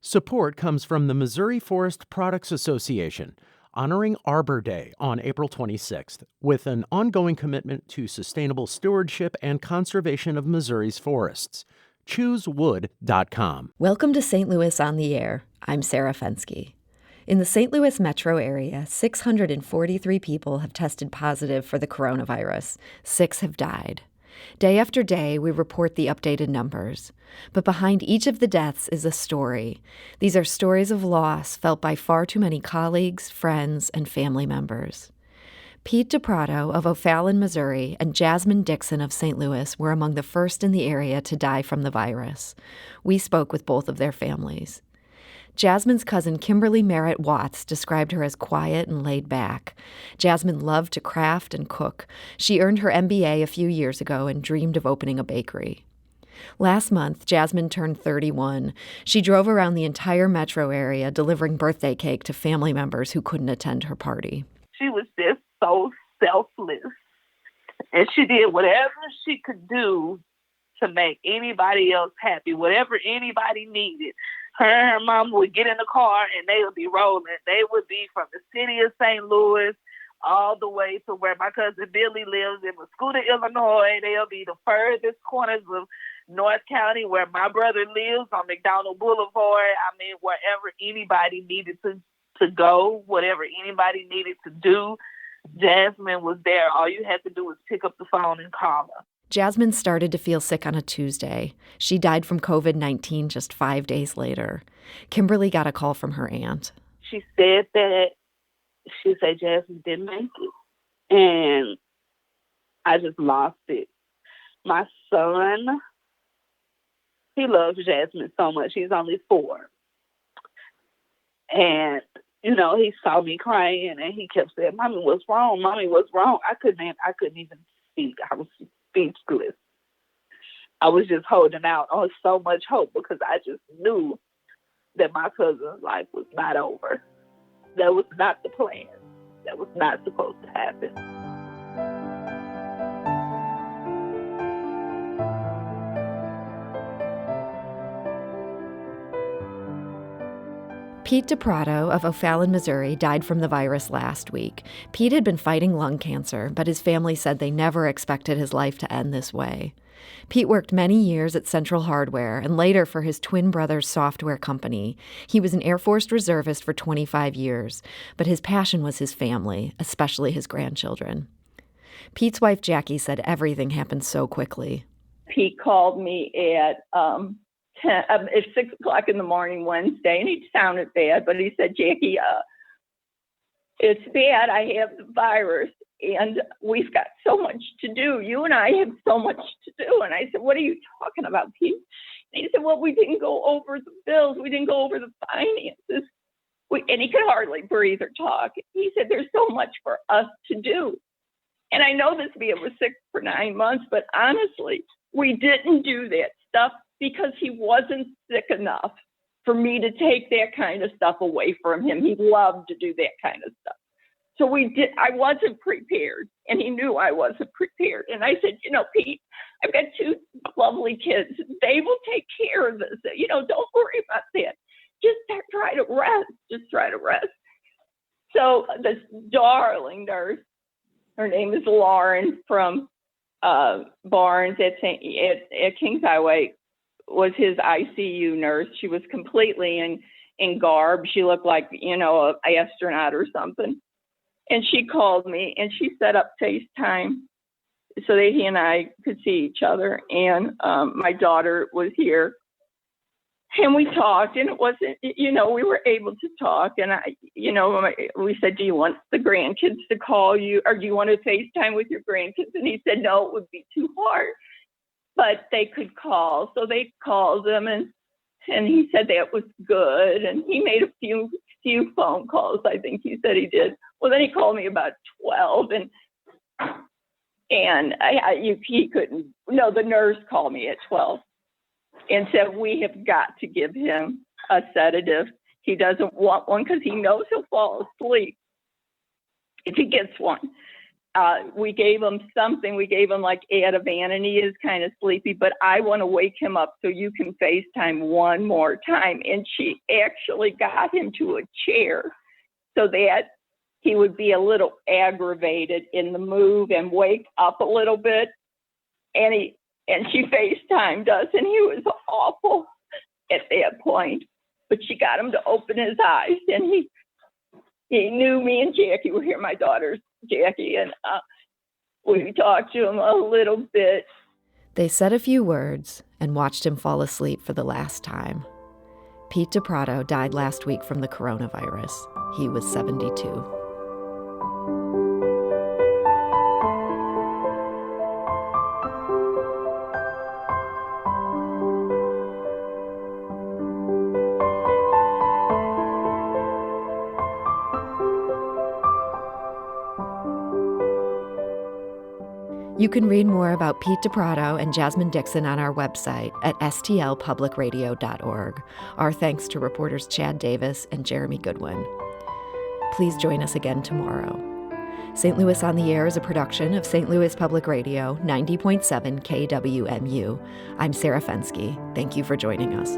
Support comes from the Missouri Forest Products Association, honoring Arbor Day on April 26th, with an ongoing commitment to sustainable stewardship and conservation of Missouri's forests. ChooseWood.com. Welcome to St. Louis on the Air. I'm Sarah Fensky. In the St. Louis metro area, 643 people have tested positive for the coronavirus. 6 have died. Day after day, we report the updated numbers. But behind each of the deaths is a story. These are stories of loss felt by far too many colleagues, friends, and family members. Pete DaPrato of O'Fallon, Missouri, and Jazmond Dixon of St. Louis were among the first in the area to die from the virus. We spoke with both of their families. Jazmond's cousin Kimberly Merritt Watts described her as quiet and laid back. Jazmond loved to craft and cook. She earned her MBA a few years ago and dreamed of opening a bakery. Last month, Jazmond turned 31. She drove around the entire metro area delivering birthday cake to family members who couldn't attend her party. She was just so selfless, and she did whatever she could do to make anybody else happy, whatever anybody needed. Her and her mom would get in the car and they would be rolling. They would be from the city of St. Louis all the way to where my cousin Billy lives in Mascoutah, Illinois. They'll be the furthest corners of North County where my brother lives on McDonald Boulevard. I mean, wherever anybody needed to go, whatever anybody needed to do, Jazmond was there. All you had to do was pick up the phone and call her. Jazmond started to feel sick on a Tuesday. She died from COVID-19 just 5 days later. Kimberly got a call from her aunt. She said Jazmond didn't make it. And I just lost it. My son, he loves Jazmond so much. He's only 4. And, he saw me crying and he kept saying, Mommy, what's wrong? Mommy, what's wrong? I couldn't even speak. I was speechless. I was just holding out on so much hope because I just knew that my cousin's life was not over. That was not the plan. That was not supposed to happen. Pete DaPrato of O'Fallon, Missouri, died from the virus last week. Pete had been fighting lung cancer, but his family said they never expected his life to end this way. Pete worked many years at Central Hardware and later for his twin brother's software company. He was an Air Force reservist for 25 years, but his passion was his family, especially his grandchildren. Pete's wife, Jackie, said everything happened so quickly. Pete called me at 6 o'clock in the morning Wednesday, and he sounded bad, but he said, Jackie, it's bad. I have the virus, and we've got so much to do. You and I have so much to do. And I said, what are you talking about, Pete? And he said, well, we didn't go over the bills. We didn't go over the finances. And he could hardly breathe or talk. He said, there's so much for us to do. And I know this man was sick for 9 months, but honestly, we didn't do that stuff because he wasn't sick enough for me to take that kind of stuff away from him. He loved to do that kind of stuff. So I wasn't prepared, and he knew I wasn't prepared. And I said, Pete, I've got 2 lovely kids. They will take care of this. Don't worry about that. Just try to rest. Just try to rest. So this darling nurse, her name is Lauren from Barnes at Kings Highway, was his ICU nurse. She was completely in garb. She looked like, an astronaut or something. And she called me and she set up FaceTime so that he and I could see each other. And my daughter was here. And we talked, and it wasn't, we were able to talk. And we said, do you want the grandkids to call you, or do you want to FaceTime with your grandkids? And he said, no, it would be too hard. But they could call. So they called him, and he said that was good. And he made a few phone calls, I think he said he did. Well, then he called me about 12, and he couldn't. No, the nurse called me at 12 and said, we have got to give him a sedative. He doesn't want one because he knows he'll fall asleep if he gets one. we gave him something. We gave him like Ativan, and he is kind of sleepy, but I want to wake him up so you can FaceTime one more time. And she actually got him to a chair so that he would be a little aggravated in the move and wake up a little bit. And she FaceTimed us, and he was awful at that point. But she got him to open his eyes, and he knew me and Jackie were here, my daughter's Jackie, and we talked to him a little bit. They said a few words and watched him fall asleep for the last time. Pete DaPrato died last week from the coronavirus. He was 72. You can read more about Pete DaPrato and Jazmond Dixon on our website at stlpublicradio.org. Our thanks to reporters Chad Davis and Jeremy Goodwin. Please join us again tomorrow. St. Louis on the Air is a production of St. Louis Public Radio, 90.7 KWMU. I'm Sarah Fenske. Thank you for joining us.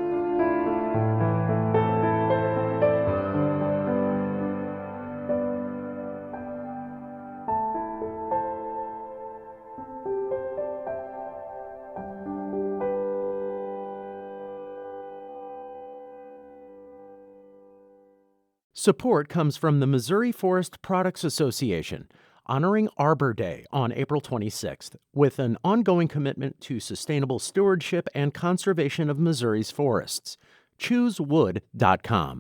Support comes from the Missouri Forest Products Association, honoring Arbor Day on April 26th with an ongoing commitment to sustainable stewardship and conservation of Missouri's forests. ChooseWood.com.